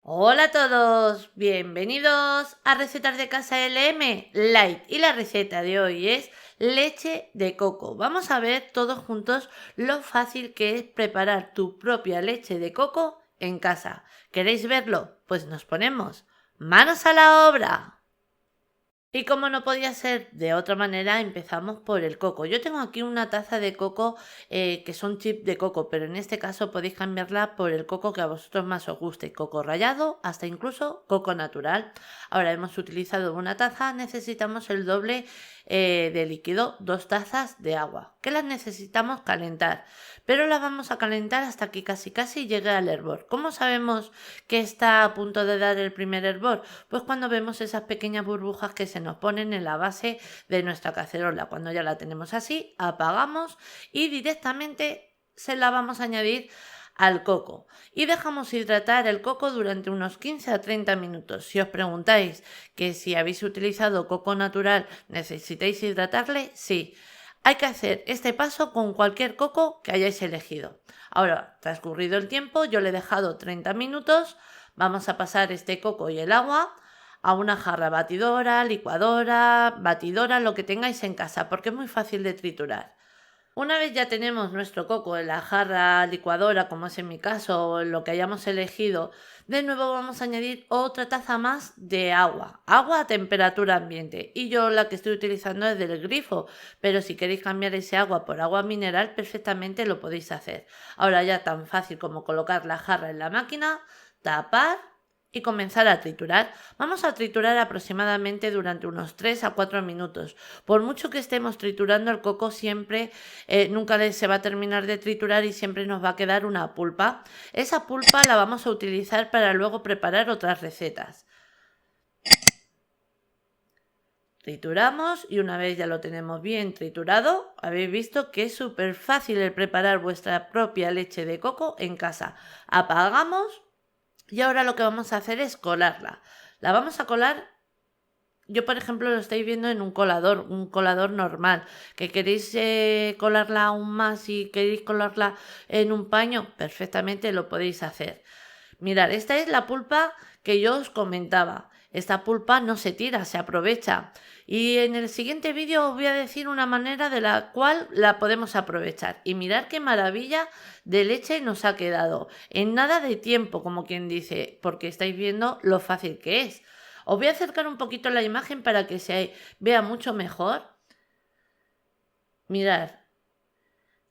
Hola a todos, bienvenidos a Recetas de Casa LM Light y la receta de hoy es leche de coco. Vamos a ver todos juntos lo fácil que es preparar tu propia leche de coco en casa. ¿Queréis verlo? Pues nos ponemos manos a la obra. Y como no podía ser de otra manera, empezamos por el coco. Yo tengo aquí una taza de coco que son chips de coco, pero en este caso podéis cambiarla por el coco que a vosotros más os guste. Coco rallado, hasta incluso coco natural. Ahora hemos utilizado una taza, necesitamos el doble de líquido, 2 tazas de agua, que las necesitamos calentar. Pero las vamos a calentar hasta que casi llegue al hervor. ¿Cómo sabemos que está a punto de dar el primer hervor? Pues cuando vemos esas pequeñas burbujas que se nos ponen en la base de nuestra cacerola. Cuando ya la tenemos así, apagamos y directamente se la vamos a añadir al coco y dejamos hidratar el coco durante unos 15 a 30 minutos. Si os preguntáis que si habéis utilizado coco natural necesitáis hidratarle, sí. Hay que hacer este paso con cualquier coco que hayáis elegido. Ahora, transcurrido el tiempo, yo le he dejado 30 minutos. Vamos a pasar este coco y el agua a una jarra batidora, licuadora, batidora, lo que tengáis en casa, porque es muy fácil de triturar. Una vez ya tenemos nuestro coco en la jarra licuadora, como es en mi caso, o en lo que hayamos elegido, de nuevo vamos a añadir otra taza más de agua, agua a temperatura ambiente. Y yo la que estoy utilizando es del grifo, pero si queréis cambiar ese agua por agua mineral, perfectamente lo podéis hacer. Ahora ya tan fácil como colocar la jarra en la máquina, tapar y comenzar a triturar. Vamos a triturar aproximadamente durante unos 3 a 4 minutos. Por mucho que estemos triturando el coco, siempre nunca se va a terminar de triturar y siempre nos va a quedar una pulpa. Esa pulpa la vamos a utilizar para luego preparar otras recetas. Trituramos y una vez ya lo tenemos bien triturado, habéis visto que es súper fácil el preparar vuestra propia leche de coco en casa. Apagamos y ahora lo que vamos a hacer es colarla. La vamos a colar. Yo, por ejemplo, lo estáis viendo en un colador normal. Que queréis colarla aún más y queréis colarla en un paño, perfectamente lo podéis hacer. Mirad, esta es la pulpa que yo os comentaba. Esta pulpa no se tira, se aprovecha. Y en el siguiente vídeo os voy a decir una manera de la cual la podemos aprovechar. Y mirad qué maravilla de leche nos ha quedado. En nada de tiempo, como quien dice, porque estáis viendo lo fácil que es. Os voy a acercar un poquito la imagen para que se vea mucho mejor. Mirad,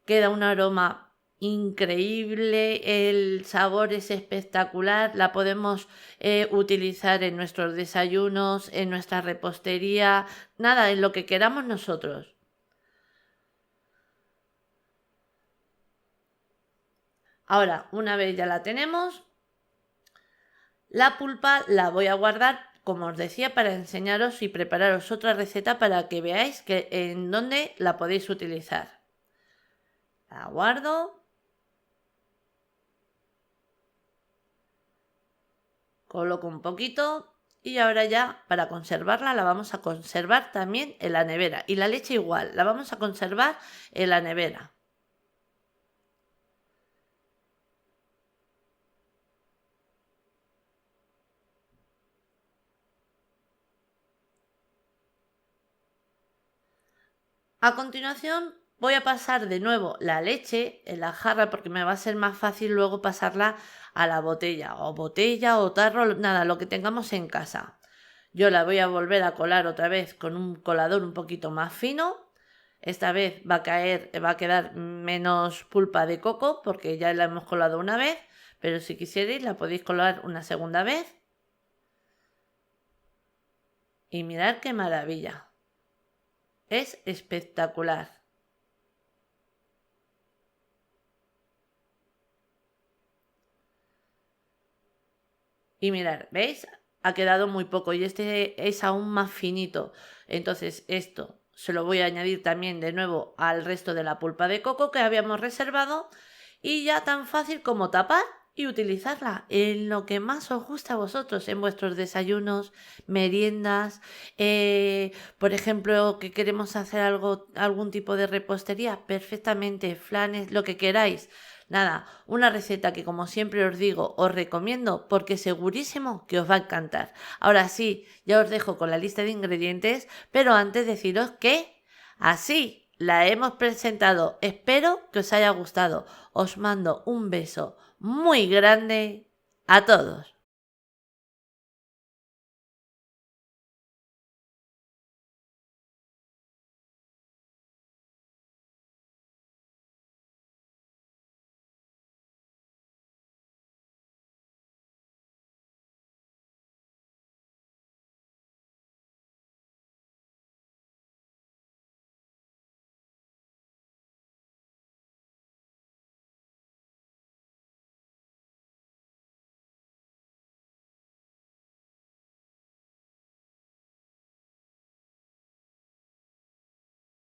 queda un aroma increíble, el sabor es espectacular, la podemos utilizar en nuestros desayunos, en nuestra repostería, nada, en lo que queramos nosotros. Ahora, una vez ya la tenemos, la pulpa la voy a guardar, como os decía, para enseñaros y prepararos otra receta para que veáis que en dónde la podéis utilizar. La guardo. Coloco un poquito y ahora ya para conservarla la vamos a conservar también en la nevera. Y la leche igual, la vamos a conservar en la nevera. A continuación voy a pasar de nuevo la leche en la jarra porque me va a ser más fácil luego pasarla a la botella o tarro, nada, lo que tengamos en casa. Yo la voy a volver a colar otra vez con un colador un poquito más fino. Esta vez va a quedar menos pulpa de coco porque ya la hemos colado una vez, pero si quisierais la podéis colar una segunda vez. Y mirad qué maravilla. Es espectacular. Y mirad, ¿veis? Ha quedado muy poco y este es aún más finito. Entonces esto se lo voy a añadir también de nuevo al resto de la pulpa de coco que habíamos reservado y ya tan fácil como tapar y utilizarla en lo que más os gusta a vosotros, en vuestros desayunos, meriendas, por ejemplo, que queremos hacer algún tipo de repostería, perfectamente, flanes, lo que queráis. Nada, una receta que como siempre os digo, os recomiendo porque segurísimo que os va a encantar. Ahora sí, ya os dejo con la lista de ingredientes, pero antes deciros que así la hemos presentado. Espero que os haya gustado. Os mando un beso muy grande a todos.